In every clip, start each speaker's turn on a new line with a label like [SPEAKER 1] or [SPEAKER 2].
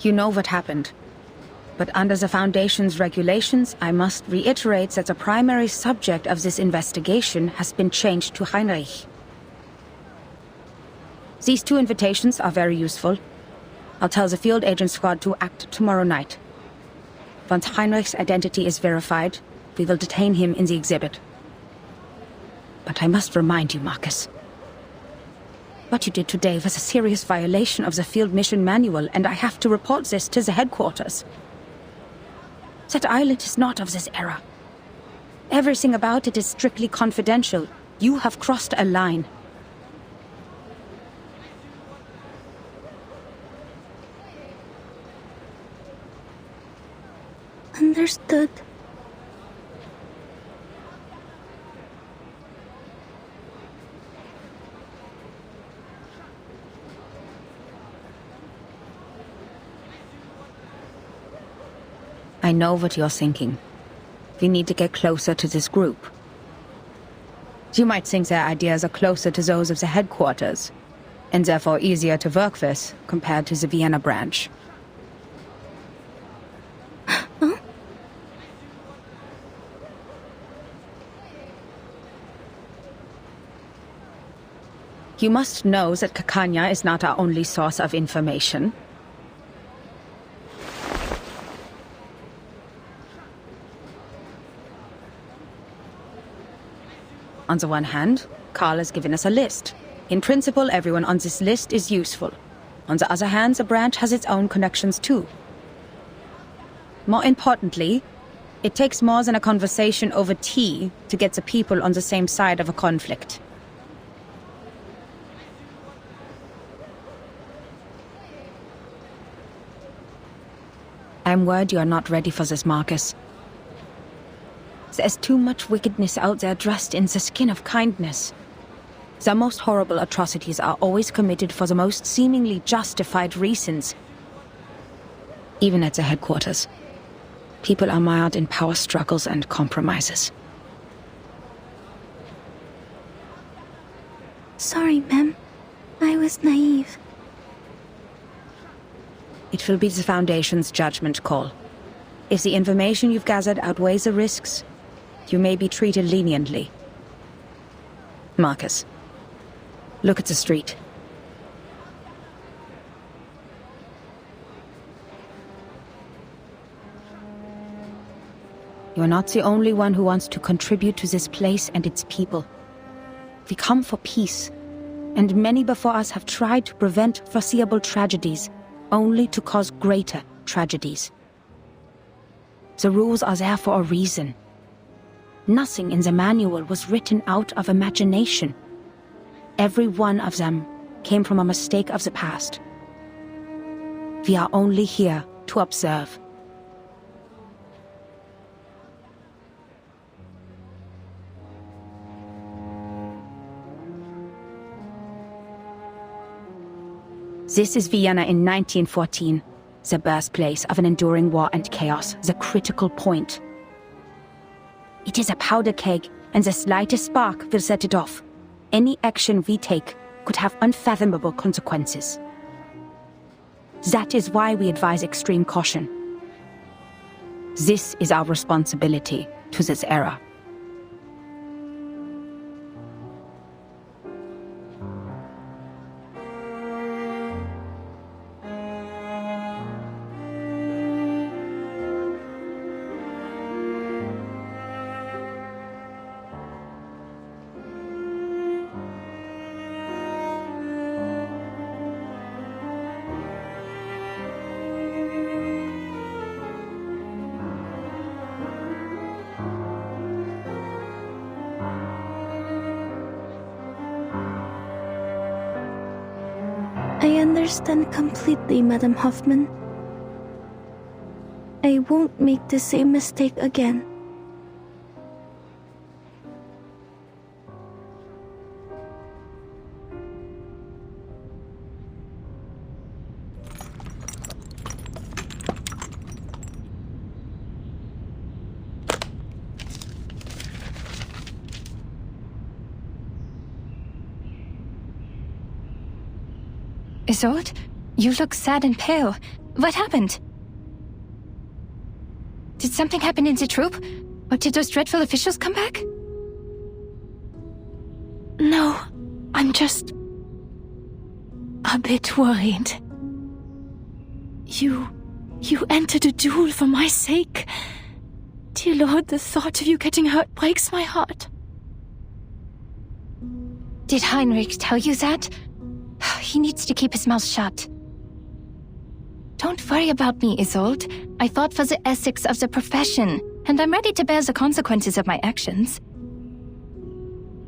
[SPEAKER 1] You know what happened. But under the Foundation's regulations, I must reiterate that the primary subject of this investigation has been changed to Heinrich. These 2 invitations are very useful. I'll tell the field agent squad to act tomorrow night. Once Heinrich's identity is verified, we will detain him in the exhibit. But I must remind you, Marcus. What you did today was a serious violation of the field mission manual, and I have to report this to the headquarters. That island is not of this era. Everything about it is strictly confidential. You have crossed a line.
[SPEAKER 2] Understood.
[SPEAKER 1] I know what you're thinking. We need to get closer to this group. You might think their ideas are closer to those of the headquarters, and therefore easier to work with compared to the Vienna branch.
[SPEAKER 2] Huh?
[SPEAKER 1] You must know that Kakanya is not our only source of information. On the one hand, Karl has given us a list. In principle, everyone on this list is useful. On the other hand, the branch has its own connections too. More importantly, it takes more than a conversation over tea to get the people on the same side of a conflict. I'm worried you are not ready for this, Marcus. There's too much wickedness out there dressed in the skin of kindness. The most horrible atrocities are always committed for the most seemingly justified reasons. Even at the headquarters, people are mired in power struggles and compromises.
[SPEAKER 2] Sorry, ma'am. I was naive.
[SPEAKER 1] It will be the Foundation's judgment call. If the information you've gathered outweighs the risks, you may be treated leniently. Marcus, look at the street. You're not the only one who wants to contribute to this place and its people. We come for peace, and many before us have tried to prevent foreseeable tragedies, only to cause greater tragedies. The rules are there for a reason. Nothing in the manual was written out of imagination. Every one of them came from a mistake of the past. We are only here to observe. This is Vienna in 1914, the birthplace of an enduring war and chaos, the critical point. It is a powder keg, and the slightest spark will set it off. Any action we take could have unfathomable consequences. That is why we advise extreme caution. This is our responsibility to this era.
[SPEAKER 2] I understand completely, Madam Hoffman. I won't make the same mistake again.
[SPEAKER 3] Isolde, you look sad and pale. What happened? Did something happen in the troop? Or did those dreadful officials come back?
[SPEAKER 2] No, I'm just a bit worried. You entered a duel for my sake. Dear Lord, the thought of you getting hurt breaks my heart.
[SPEAKER 3] Did Heinrich tell you that? He needs to keep his mouth shut. Don't worry about me, Isolde. I fought for the ethics of the profession, and I'm ready to bear the consequences of my actions.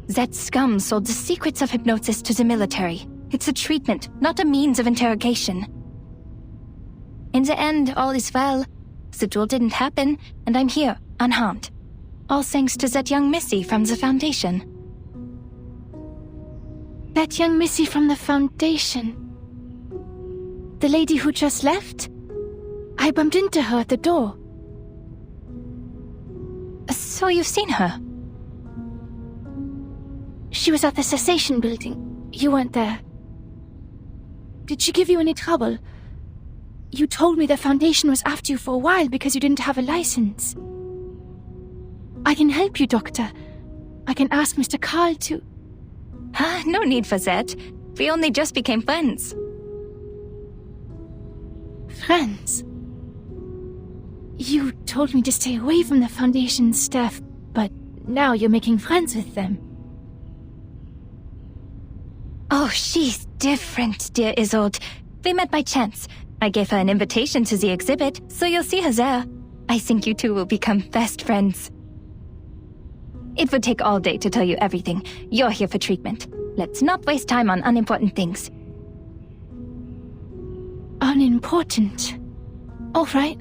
[SPEAKER 3] That scum sold the secrets of hypnosis to the military. It's a treatment, not a means of interrogation. In the end, all is well. The duel didn't happen, and I'm here, unharmed. All thanks to that young missy from the Foundation.
[SPEAKER 2] That young missy from the Foundation. The lady who just left? I bumped into her at the door.
[SPEAKER 3] So you've seen her?
[SPEAKER 2] She was at the cessation building. You weren't there. Did she give you any trouble? You told me the Foundation was after you for a while because you didn't have a license. I can help you, Doctor. I can ask Mr. Carl to...
[SPEAKER 3] No need for that. We only just became friends.
[SPEAKER 2] Friends? You told me to stay away from the Foundation's staff, but now you're making friends with them.
[SPEAKER 3] Oh, she's different, dear Isolde. We met by chance. I gave her an invitation to the exhibit, so you'll see her there. I think you two will become best friends. It would take all day to tell you everything. You're here for treatment. Let's not waste time on unimportant things.
[SPEAKER 2] Unimportant? All right.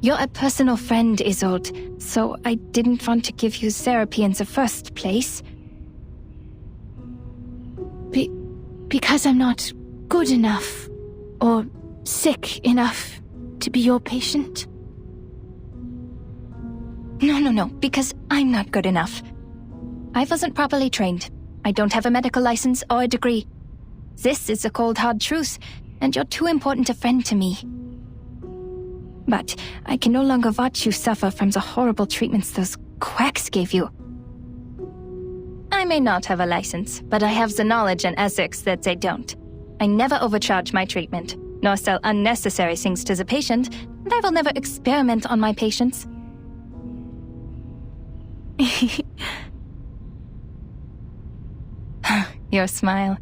[SPEAKER 3] You're a personal friend, Isolde, so I didn't want to give you therapy in the first place.
[SPEAKER 2] Because I'm not good enough, or sick enough to be your patient?
[SPEAKER 3] No, because I'm not good enough. I wasn't properly trained. I don't have a medical license or a degree. This is the cold, hard truth, and you're too important a friend to me. But I can no longer watch you suffer from the horrible treatments those quacks gave you. I may not have a license, but I have the knowledge and ethics that they don't. I never overcharge my treatment, nor sell unnecessary things to the patient, and I will never experiment on my patients. Your smile.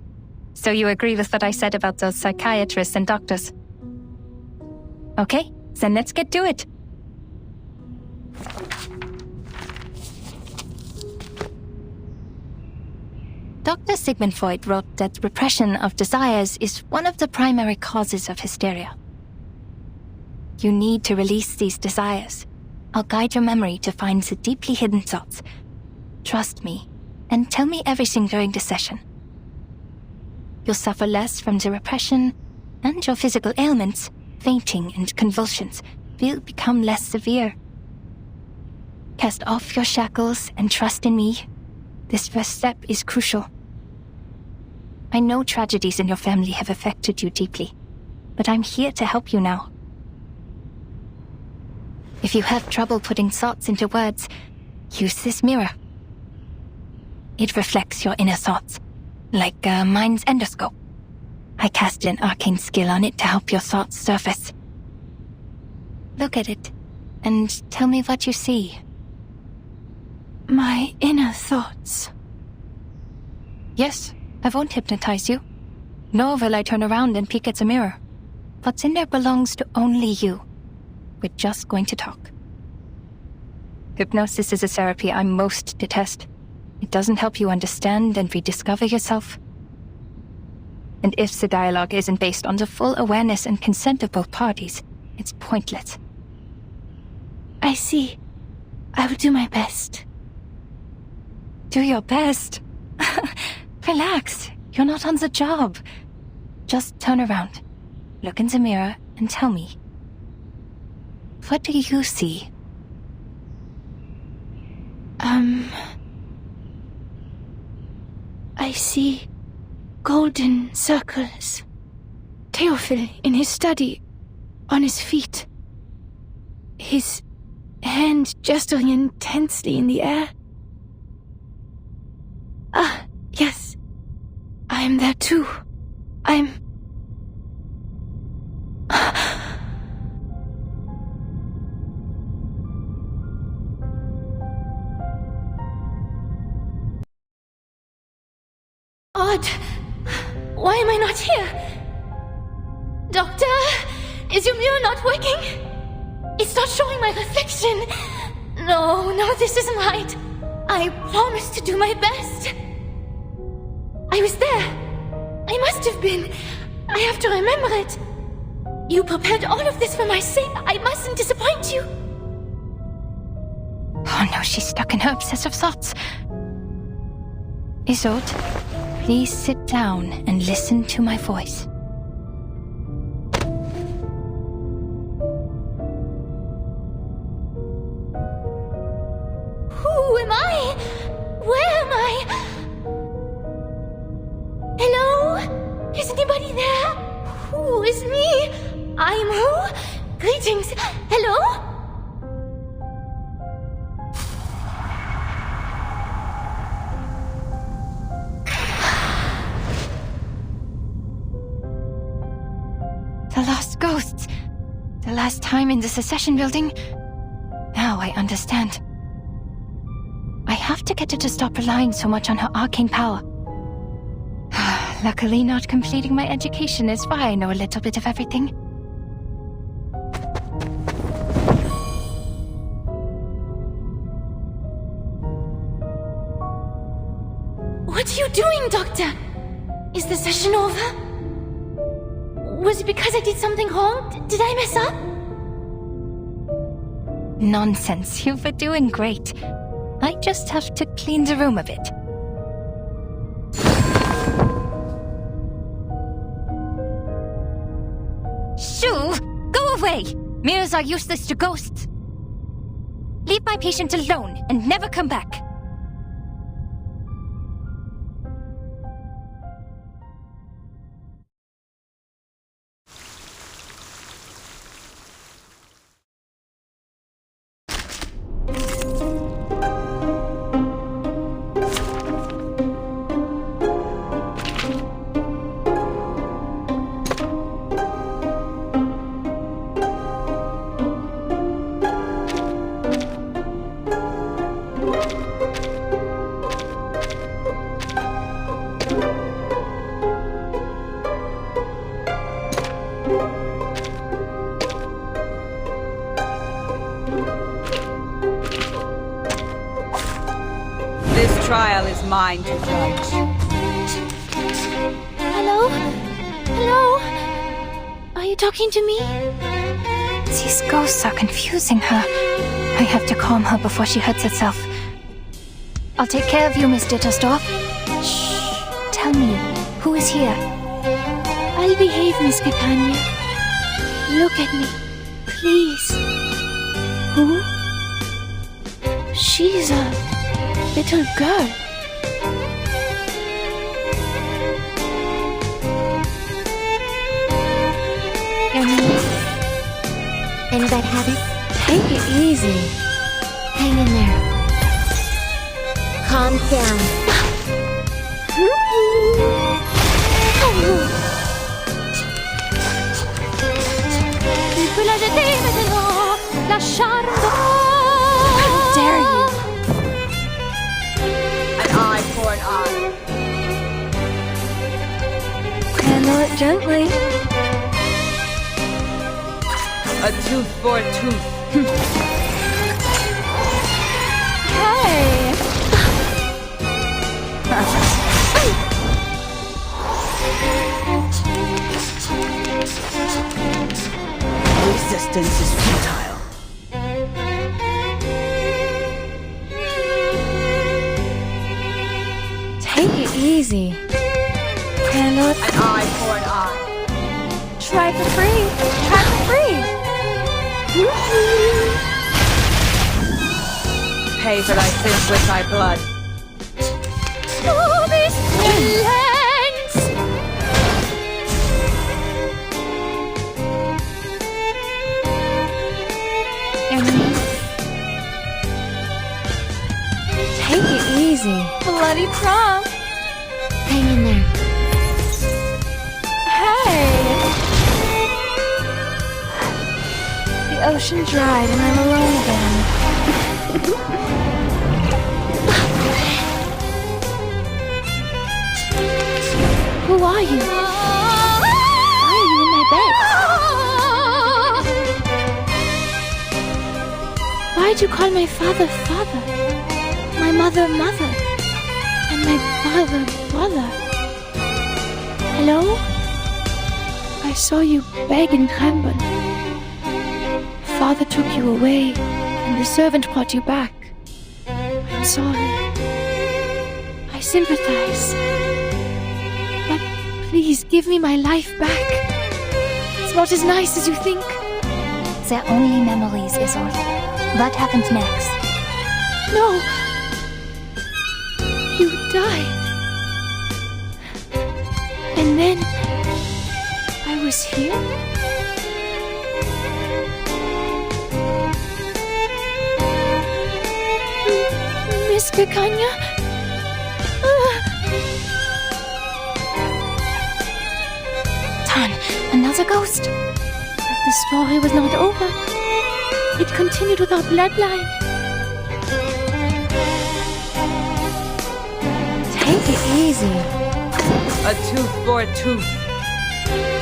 [SPEAKER 3] So you agree with what I said about those psychiatrists and doctors? Okay, then let's get to it. Dr. Sigmund Freud wrote that repression of desires is one of the primary causes of hysteria. You need to release these desires. I'll guide your memory to find the deeply hidden thoughts. Trust me, and tell me everything during the session. You'll suffer less from the repression, and your physical ailments, fainting and convulsions, will become less severe. Cast off your shackles and trust in me. This first step is crucial. I know tragedies in your family have affected you deeply, but I'm here to help you now. If you have trouble putting thoughts into words, use this mirror. It reflects your inner thoughts, like a mind's endoscope. I cast an arcane skill on it to help your thoughts surface. Look at it, and tell me what you see.
[SPEAKER 2] My inner thoughts.
[SPEAKER 3] Yes, I won't hypnotize you. Nor will I turn around and peek at the mirror. What's in there belongs to only you. We're just going to talk. Hypnosis is a therapy I most detest. It doesn't help you understand and rediscover yourself. And if the dialogue isn't based on the full awareness and consent of both parties, it's pointless.
[SPEAKER 2] I see. I will do my best.
[SPEAKER 3] Do your best? Relax. You're not on the job. Just turn around, look in the mirror, and tell me. What do you see?
[SPEAKER 2] I see golden circles. Theophil in his study, on his feet. His hand gesturing intensely in the air. Ah, yes. I am there too. I'm... Odd. Why am I not here? Doctor? Is your mirror not working? It's not showing my reflection. No, this isn't right. I promised to do my best. I was there. I must have been. I have to remember it. You prepared all of this for my sake. I mustn't disappoint you.
[SPEAKER 3] Oh no, she's stuck in her obsessive thoughts. Isolde, please sit down and listen to my voice.
[SPEAKER 2] Who am I? Where am I? Hello? Is anybody there? Who is me? I'm who? Greetings. Hello?
[SPEAKER 3] The lost ghosts. The last time in the Secession building. Now I understand. I have to get her to stop relying so much on her arcane power. Luckily, not completing my education is why I know a little bit of everything.
[SPEAKER 2] What are you doing, Doctor? Is the session over? Was it because I did something wrong? Did I mess up?
[SPEAKER 3] Nonsense, you were doing great. I just have to clean the room a bit. Shoo! Go away! Mirrors are useless to ghosts. Leave my patient alone and never come back.
[SPEAKER 4] This trial is mine to judge.
[SPEAKER 2] Hello? Hello? Are you talking to me?
[SPEAKER 3] These ghosts are confusing her. I have to calm her before she hurts herself. I'll take care of you, Miss Dittersdorf. Shh. Tell me, who is here?
[SPEAKER 2] I'll behave, Miss Catania. Look at me, please. Who? She's a little girl.
[SPEAKER 5] Your knees? Any bad habits?
[SPEAKER 2] Take it easy.
[SPEAKER 5] Hang in there. Calm down.
[SPEAKER 2] Tu peux la jeter maintenant, la charme. How dare you?
[SPEAKER 4] An eye for an eye.
[SPEAKER 2] Handle it gently.
[SPEAKER 4] A tooth for a tooth.
[SPEAKER 2] Hey!
[SPEAKER 4] Resistance is futile.
[SPEAKER 2] Take it easy. Handle it.
[SPEAKER 4] An eye for an eye.
[SPEAKER 2] Try for free. Try for free.
[SPEAKER 4] Pay for thy sins with thy blood.
[SPEAKER 2] Oh, this lands!
[SPEAKER 3] Enemy. Take it easy.
[SPEAKER 2] Bloody prom!
[SPEAKER 5] Hang in there.
[SPEAKER 2] Hey! The ocean dried and I'm alone again. Who are you? Why are you in my bed? Why'd you call my father father? My mother mother? And my brother brother? Hello? I saw you beg and tremble. Father took you away, and the servant brought you back. I'm sorry. I sympathize. But please give me my life back. It's not as nice as you think.
[SPEAKER 3] They're only memories, Isolde. What happened next?
[SPEAKER 2] No. You died. And then I was here? Miss Kakanya?
[SPEAKER 3] Tan, another ghost?
[SPEAKER 2] But the story was not over. It continued with our bloodline.
[SPEAKER 3] Take it easy.
[SPEAKER 4] A tooth for a tooth.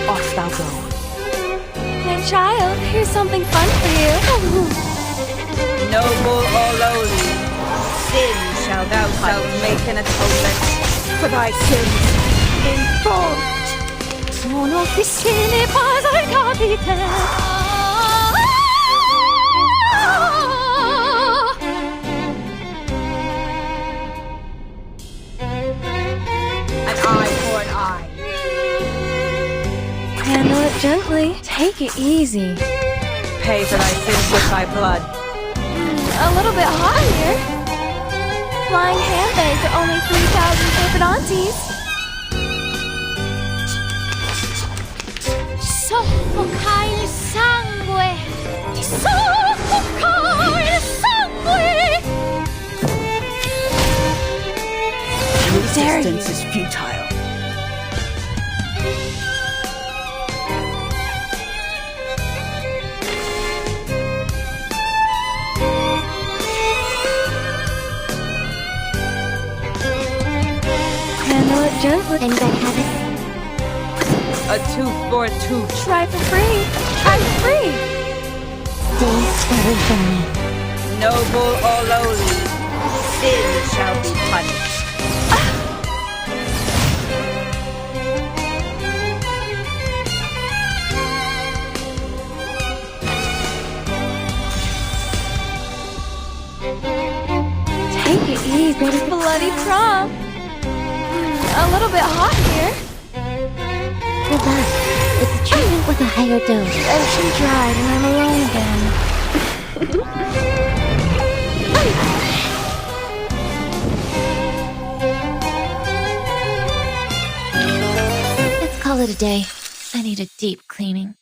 [SPEAKER 1] Off thou go.
[SPEAKER 2] My child, here's something fun for you.
[SPEAKER 4] Noble or lowly, sin shall thou shalt make an atonement for thy sins in full.
[SPEAKER 2] Mon officier n'est pas un capitaine.
[SPEAKER 4] An eye for an eye.
[SPEAKER 3] Handle it gently. Take it easy.
[SPEAKER 4] Pay for thy sins with thy blood.
[SPEAKER 2] A little bit hot here. Flying handbags are only 3,000 favorite aunties. Soffoca il sangue! Soffoca il sangue!
[SPEAKER 4] Resistance is futile.
[SPEAKER 3] Handle it gently.
[SPEAKER 5] And that habit.
[SPEAKER 4] A tooth for a tooth.
[SPEAKER 2] Try for free! Try for free!
[SPEAKER 5] Stay away from me.
[SPEAKER 4] Noble or lowly, sin shall be punished.
[SPEAKER 3] Take it easy.
[SPEAKER 2] Bloody prom! A little bit hot here.
[SPEAKER 5] Goodbye. It's a treatment with a higher dose.
[SPEAKER 2] Ocean dried and I'm alone again.
[SPEAKER 5] Let's call it a day. I need a deep cleaning.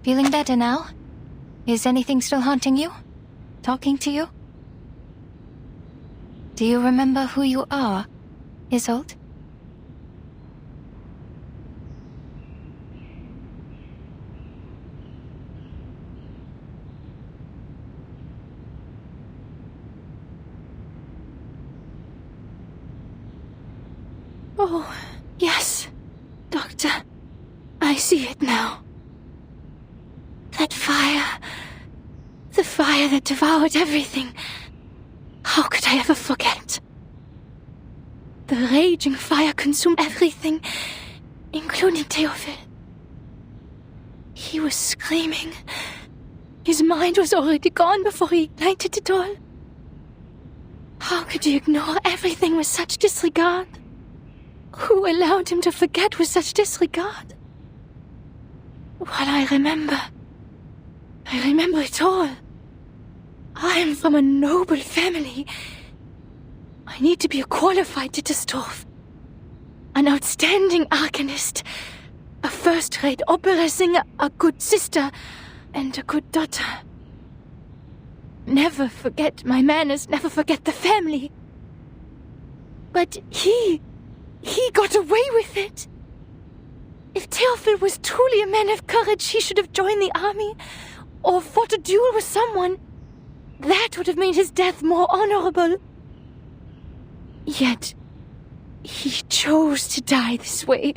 [SPEAKER 3] Feeling better now? Is anything still haunting you? Talking to you? Do you remember who you are, Isolde?
[SPEAKER 2] Oh, yes. Doctor, I see it now. That fire. The fire that devoured everything. How could I ever forget? The raging fire consumed everything, including Theophil. He was screaming. His mind was already gone before he ignited it all. How could you ignore everything with such disregard? Who allowed him to forget with such disregard? Well, I remember it all. I am from a noble family. I need to be a qualified Dittersdorf. An outstanding arcanist. A first-rate opera singer, a good sister, and a good daughter. Never forget my manners, never forget the family. But he got away with it. If Theophil was truly a man of courage, he should have joined the army, or fought a duel with someone. That would have made his death more honorable. Yet, he chose to die this way,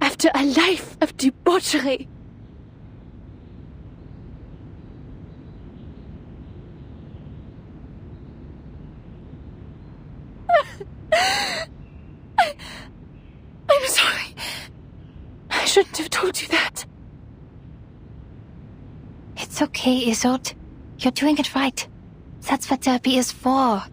[SPEAKER 2] after a life of debauchery. I'm sorry. I shouldn't have told you that.
[SPEAKER 3] It's okay, Isolde. You're doing it right. That's what therapy is for.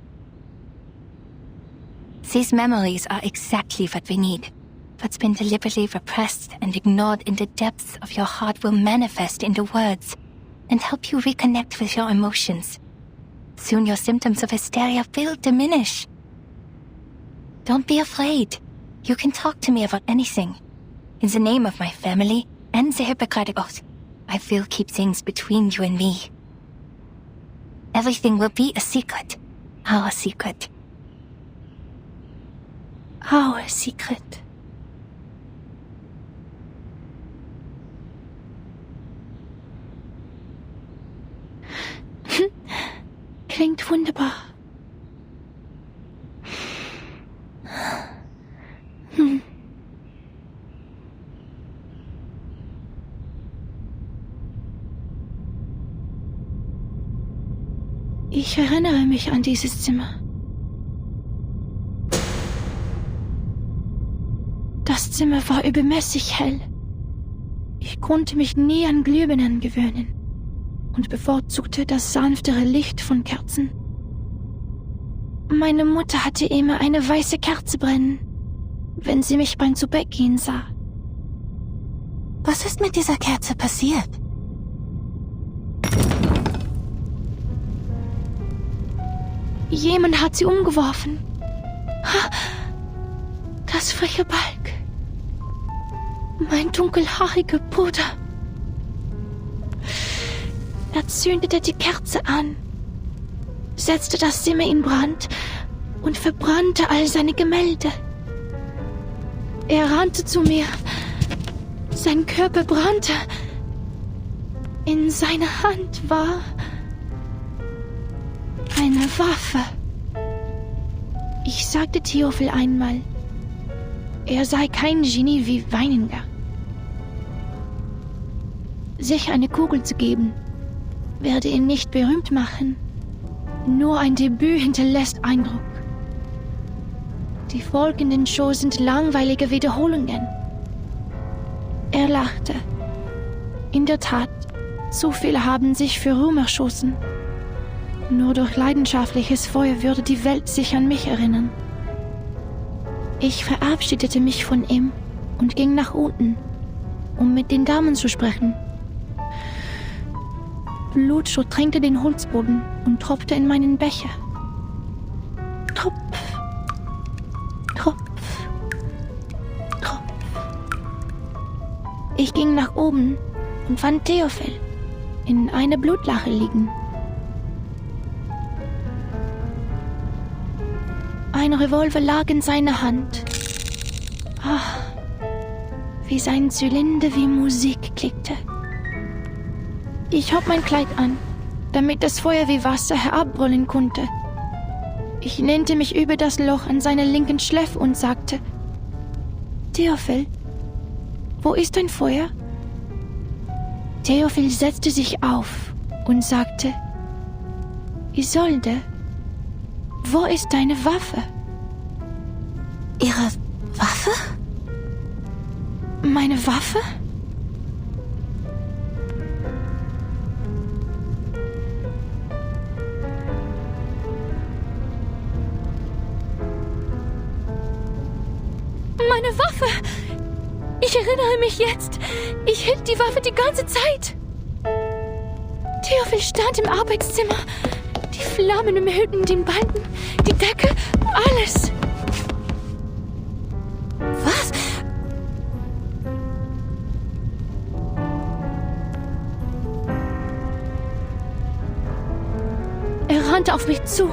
[SPEAKER 3] These memories are exactly what we need. What's been deliberately repressed and ignored in the depths of your heart will manifest into words and help you reconnect with your emotions. Soon your symptoms of hysteria will diminish. Don't be afraid. You can talk to me about anything. In the name of my family and the Hippocratic Oath, I will keep things between you and me. Everything will be a secret. Our secret.
[SPEAKER 2] Our secret. Klingt wunderbar. Ich erinnere mich an dieses Zimmer. Das Zimmer war übermäßig hell. Ich konnte mich nie an Glühbirnen gewöhnen und bevorzugte das sanftere Licht von Kerzen. Meine Mutter hatte immer eine weiße Kerze brennen, wenn sie mich beim Zubettgehen sah.
[SPEAKER 5] Was ist mit dieser Kerze passiert?
[SPEAKER 2] Jemand hat sie umgeworfen. Das freche Balg. Mein dunkelhaariger Bruder. Er zündete die Kerze an, setzte das Zimmer in Brand und verbrannte all seine Gemälde. Er rannte zu mir. Sein Körper brannte. In seiner Hand war eine Waffe. Ich sagte Theophil einmal, er sei kein Genie wie Weininger. Sich eine Kugel zu geben, werde ihn nicht berühmt machen. Nur ein Debüt hinterlässt Eindruck. Die folgenden Shows sind langweilige Wiederholungen. Er lachte. In der Tat, zu viele haben sich für Ruhm erschossen. Nur durch leidenschaftliches Feuer würde die Welt sich an mich erinnern. Ich verabschiedete mich von ihm und ging nach unten, um mit den Damen zu sprechen. Blut durchtränkte den Holzboden und tropfte in meinen Becher. Tropf, Tropf, Tropf. Ich ging nach oben und fand Theophil in einer Blutlache liegen. Ein Revolver lag in seiner Hand. Wie sein Zylinder wie Musik klickte. Ich hob mein Kleid an, damit das Feuer wie Wasser herabbrüllen konnte. Ich lehnte mich über das Loch an seiner linken Schläfe und sagte: Theophil, wo ist dein Feuer? Theophil setzte sich auf und sagte: Isolde, wo ist deine Waffe?
[SPEAKER 5] Ihre Waffe?
[SPEAKER 2] Meine Waffe? eine Waffe! Ich erinnere mich jetzt. Ich hielt die Waffe die ganze Zeit. Theophil stand im Arbeitszimmer. Die Flammen umhüllten den Balken, die Decke, alles.
[SPEAKER 3] Was?
[SPEAKER 2] Er rannte auf mich zu,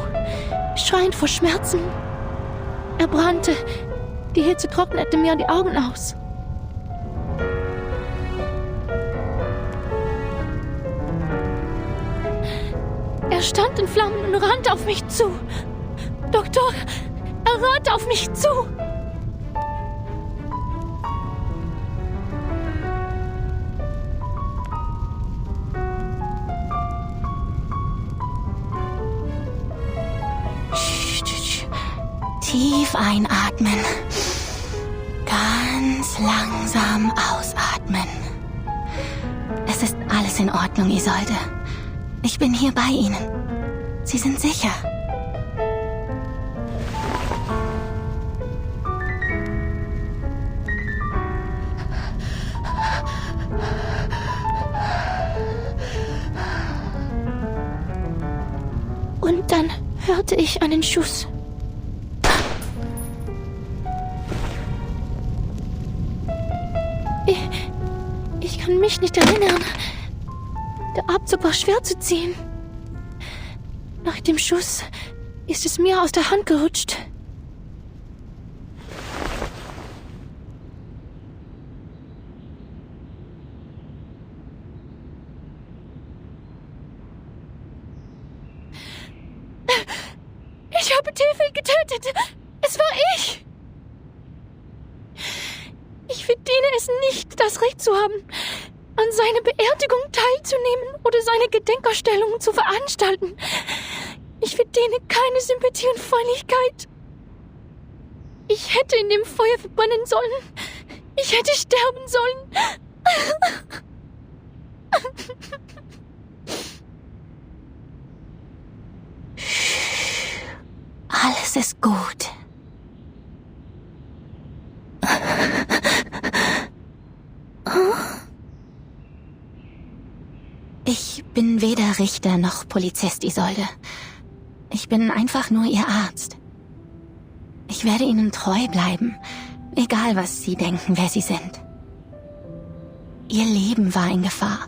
[SPEAKER 2] schreiend vor Schmerzen. Er brannte. Die Hitze trocknete mir die Augen aus. Er stand in Flammen und rannte auf mich zu. Doktor, er rannte auf mich zu.
[SPEAKER 3] Tief einatmen. Ganz langsam ausatmen. Es ist alles in Ordnung, Isolde. Ich bin hier bei Ihnen. Sie sind sicher.
[SPEAKER 2] Und dann hörte ich einen Schuss. Ich kann mich nicht erinnern. Der Abzug war schwer zu ziehen. Nach dem Schuss ist es mir aus der Hand gerutscht. Ich habe Theophil getötet. Es war ich. Ich verdiene es nicht, das Recht zu haben, an seiner Beerdigung teilzunehmen oder seine Gedenkausstellungen zu veranstalten. Ich verdiene keine Sympathie und Freundlichkeit. Ich hätte in dem Feuer verbrennen sollen. Ich hätte sterben sollen.
[SPEAKER 3] Alles ist gut. Ich bin weder Richter noch Polizist, Isolde. Ich bin einfach nur Ihr Arzt. Ich werde Ihnen treu bleiben, egal was Sie denken, wer Sie sind. Ihr Leben war in Gefahr.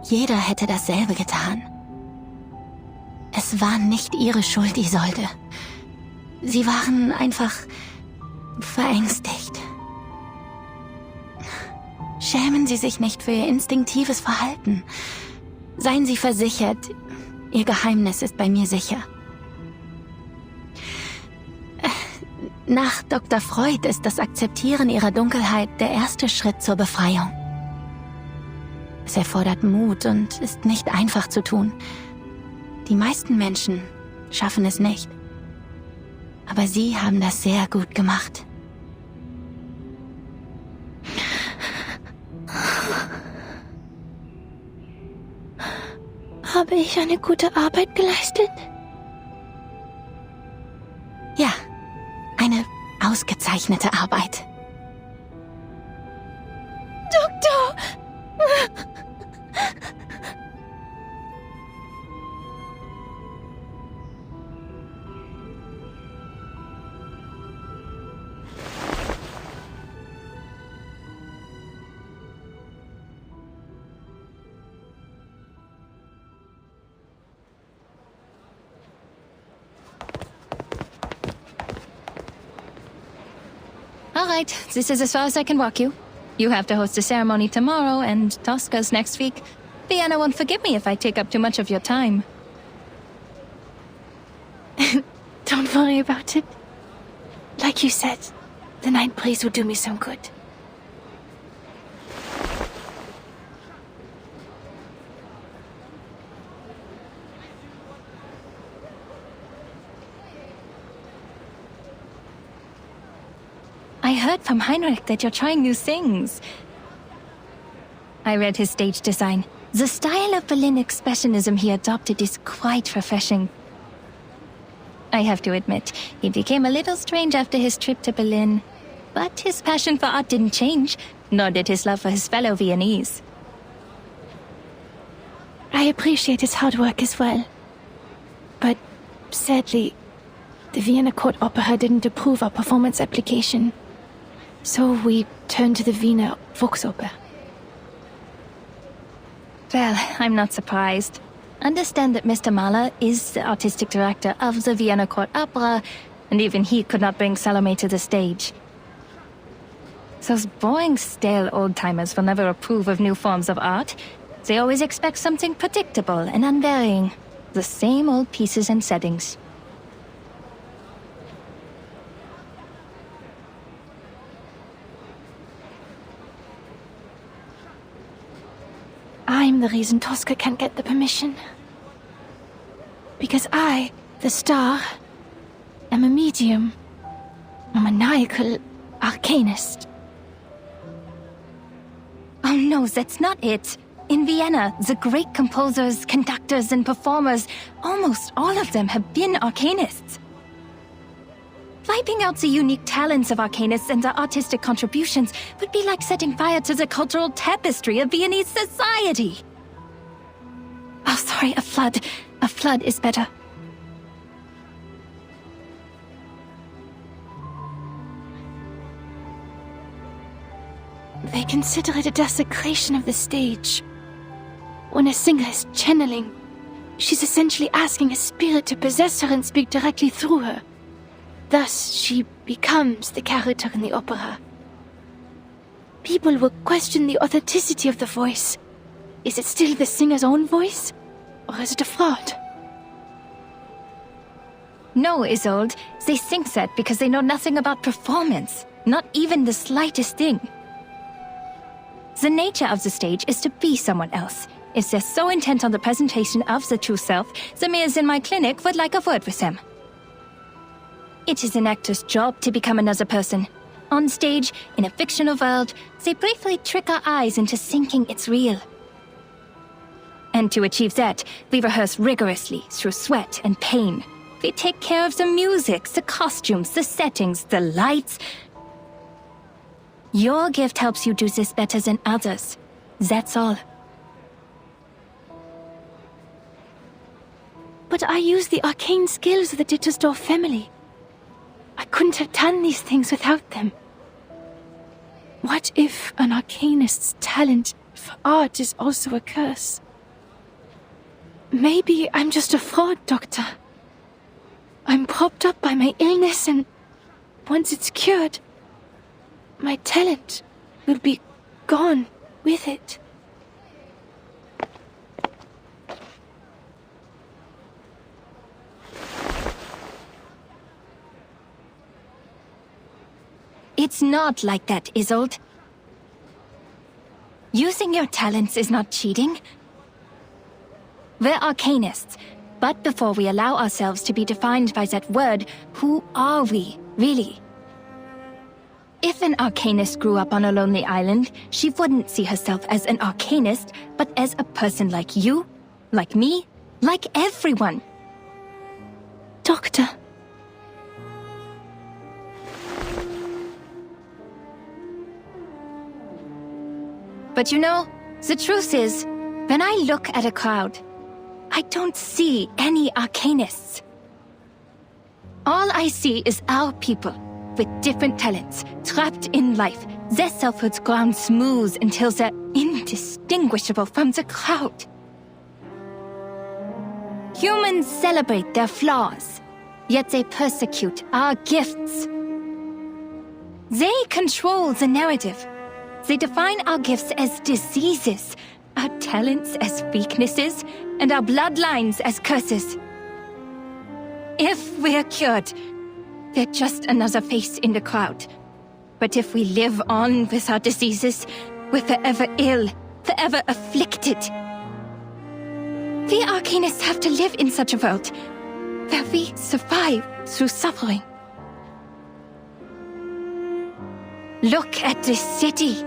[SPEAKER 3] Jeder hätte dasselbe getan. Es war nicht Ihre Schuld, Isolde. Sie waren einfach verängstigt. Schämen Sie sich nicht für Ihr instinktives Verhalten. Seien Sie versichert, Ihr Geheimnis ist bei mir sicher. Nach Dr. Freud ist das Akzeptieren Ihrer Dunkelheit der erste Schritt zur Befreiung. Es erfordert Mut und ist nicht einfach zu tun. Die meisten Menschen schaffen es nicht. Aber Sie haben das sehr gut gemacht.
[SPEAKER 2] Habe ich eine gute Arbeit geleistet?
[SPEAKER 3] Ja, eine ausgezeichnete Arbeit.
[SPEAKER 2] Doktor!
[SPEAKER 3] All right, this is as far as I can walk you. You have to host a ceremony tomorrow, and Tosca's next week. Vienna won't forgive me if I take up too much of your time.
[SPEAKER 2] Don't worry about it. Like you said, the night breeze will do me some good.
[SPEAKER 3] I heard from Heinrich that you're trying new things. I read his stage design. The style of Berlin expressionism he adopted is quite refreshing. I have to admit, he became a little strange after his trip to Berlin. But his passion for art didn't change, nor did his love for his fellow Viennese.
[SPEAKER 2] I appreciate his hard work as well. But sadly, the Vienna Court Opera didn't approve our performance application. So we turned to the Wiener Volksoper.
[SPEAKER 3] Well, I'm not surprised. Understand that Mr. Mahler is the artistic director of the Vienna Court Opera, and even he could not bring Salome to the stage. Those boring, stale old-timers will never approve of new forms of art. They always expect something predictable and unvarying. The same old pieces and settings.
[SPEAKER 2] I'm the reason Tosca can't get the permission. Because I, the star, am a medium. A maniacal arcanist.
[SPEAKER 3] Oh no, that's not it. In Vienna, the great composers, conductors, and performers, almost all of them have been arcanists. Wiping out the unique talents of arcanists and their artistic contributions would be like setting fire to the cultural tapestry of Viennese society. Oh, sorry, a flood. A flood is better.
[SPEAKER 2] They consider it a desecration of the stage. When a singer is channeling, she's essentially asking a spirit to possess her and speak directly through her. Thus, she becomes the character in the opera. People will question the authenticity of the voice. Is it still the singer's own voice? Or is it a fraud?
[SPEAKER 3] No, Isolde. They think that because they know nothing about performance. Not even the slightest thing. The nature of the stage is to be someone else. If they're so intent on the presentation of the true self, the mares in my clinic would like a word with them. It is an actor's job to become another person. On stage, in a fictional world, they briefly trick our eyes into thinking it's real. And to achieve that, we rehearse rigorously through sweat and pain. We take care of the music, the costumes, the settings, the lights. Your gift helps you do this better than others. That's all.
[SPEAKER 2] But I use the arcane skills of the Dittersdorf family. I couldn't have done these things without them. What if an arcanist's talent for art is also a curse? Maybe I'm just a fraud, Doctor. I'm propped up by my illness, and once it's cured, my talent will be gone with it.
[SPEAKER 3] It's not like that, Isolde. Using your talents is not cheating. We're arcanists, but before we allow ourselves to be defined by that word, who are we, really? If an arcanist grew up on a lonely island, she wouldn't see herself as an arcanist, but as a person like you, like me, like everyone.
[SPEAKER 2] Doctor.
[SPEAKER 3] But you know, the truth is, when I look at a crowd, I don't see any arcanists. All I see is our people, with different talents, trapped in life, their selfhoods ground smooth until they're indistinguishable from the crowd. Humans celebrate their flaws, yet they persecute our gifts. They control the narrative. They define our gifts as diseases, our talents as weaknesses, and our bloodlines as curses. If we're cured, they're just another face in the crowd. But if we live on with our diseases, we're forever ill, forever afflicted. We arcanists have to live in such a world, where we survive through suffering. Look at this city.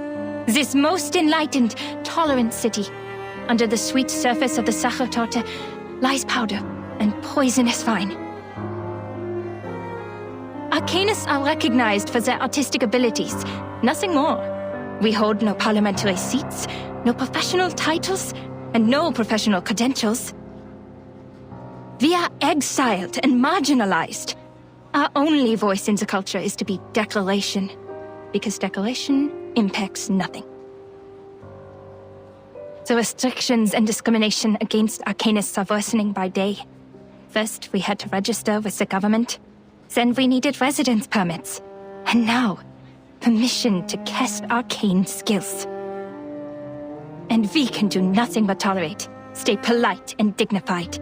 [SPEAKER 3] This most enlightened, tolerant city. Under the sweet surface of the Sachertorte lies powder and poisonous wine. Arcanists are recognized for their artistic abilities, nothing more. We hold no parliamentary seats, no professional titles, and no professional credentials. We are exiled and marginalized. Our only voice in the culture is to be declaration, because declaration impacts nothing. The restrictions and discrimination against Arcanists are worsening by day. First, we had to register with the government. Then we needed residence permits. And now, permission to cast arcane skills. And we can do nothing but tolerate, stay polite and dignified.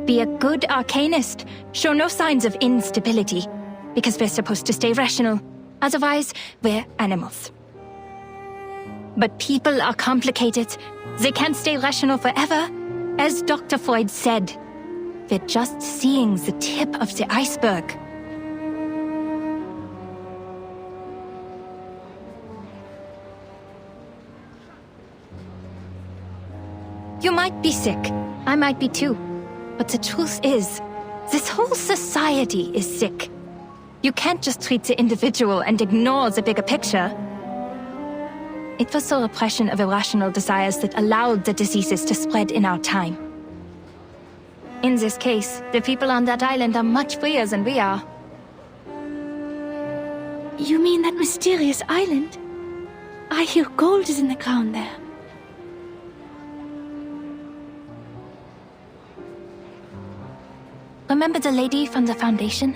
[SPEAKER 3] Be a good arcanist, show no signs of instability, because we're supposed to stay rational. Otherwise, we're animals. But people are complicated. They can't stay rational forever. As Dr. Freud said, we're just seeing the tip of the iceberg. You might be sick. I might be too. But the truth is, this whole society is sick. You can't just treat the individual and ignore the bigger picture. It was the repression of irrational desires that allowed the diseases to spread in our time. In this case, the people on that island are much freer than we are.
[SPEAKER 2] You mean that mysterious island? I hear gold is in the ground there.
[SPEAKER 3] Remember the lady from the Foundation?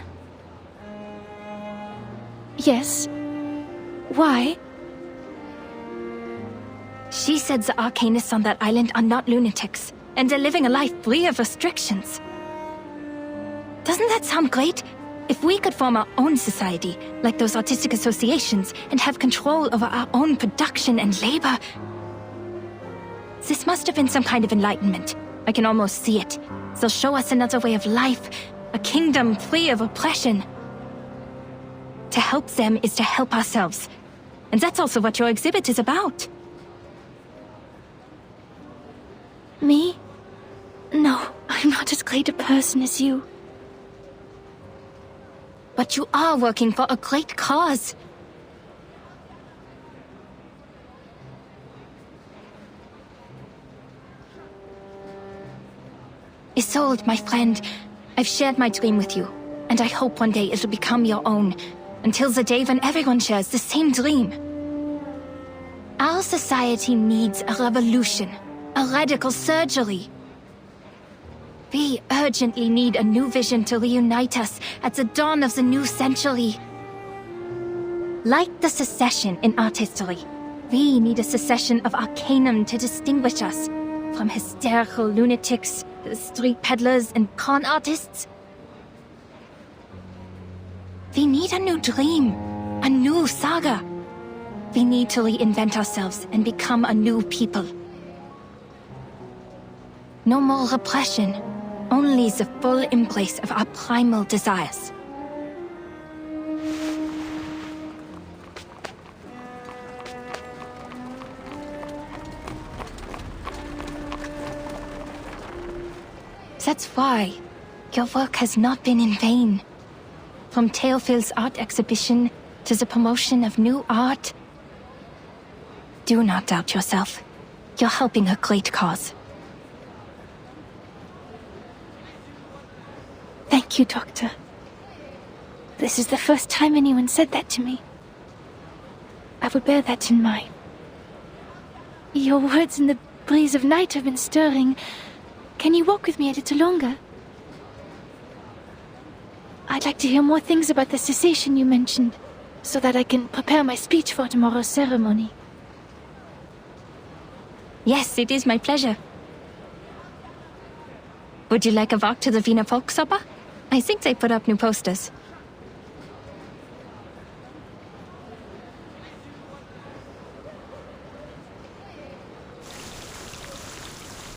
[SPEAKER 2] Yes. Why?
[SPEAKER 3] She said the Arcanists on that island are not lunatics, and they're living a life free of restrictions. Doesn't that sound great? If we could form our own society, like those artistic associations, and have control over our own production and labor. This must have been some kind of enlightenment. I can almost see it. They'll show us another way of life, a kingdom free of oppression. To help them is to help ourselves. And that's also what your exhibit is about.
[SPEAKER 2] Me? No, I'm not as great a person as you.
[SPEAKER 3] But you are working for a great cause. Isolde, my friend, I've shared my dream with you, and I hope one day it'll become your own, until the day when everyone shares the same dream. Our society needs a revolution, a radical surgery. We urgently need a new vision to reunite us at the dawn of the new century. Like the secession in art history, we need a secession of arcanum to distinguish us from hysterical lunatics, street peddlers, and con artists. We need a new dream, a new saga. We need to reinvent ourselves and become a new people. No more repression, only the full embrace of our primal desires. That's why your work has not been in vain. From Theophil's art exhibition to the promotion of new art. Do not doubt yourself. You're helping a great cause.
[SPEAKER 2] Thank you, Doctor. This is the first time anyone said that to me. I will bear that in mind. Your words in the breeze of night have been stirring. Can you walk with me a little longer? I'd like to hear more things about the cessation you mentioned, so that I can prepare my speech for tomorrow's ceremony.
[SPEAKER 3] Yes, it is my pleasure. Would you like a walk to the Wiener Volksoper? I think they put up new posters.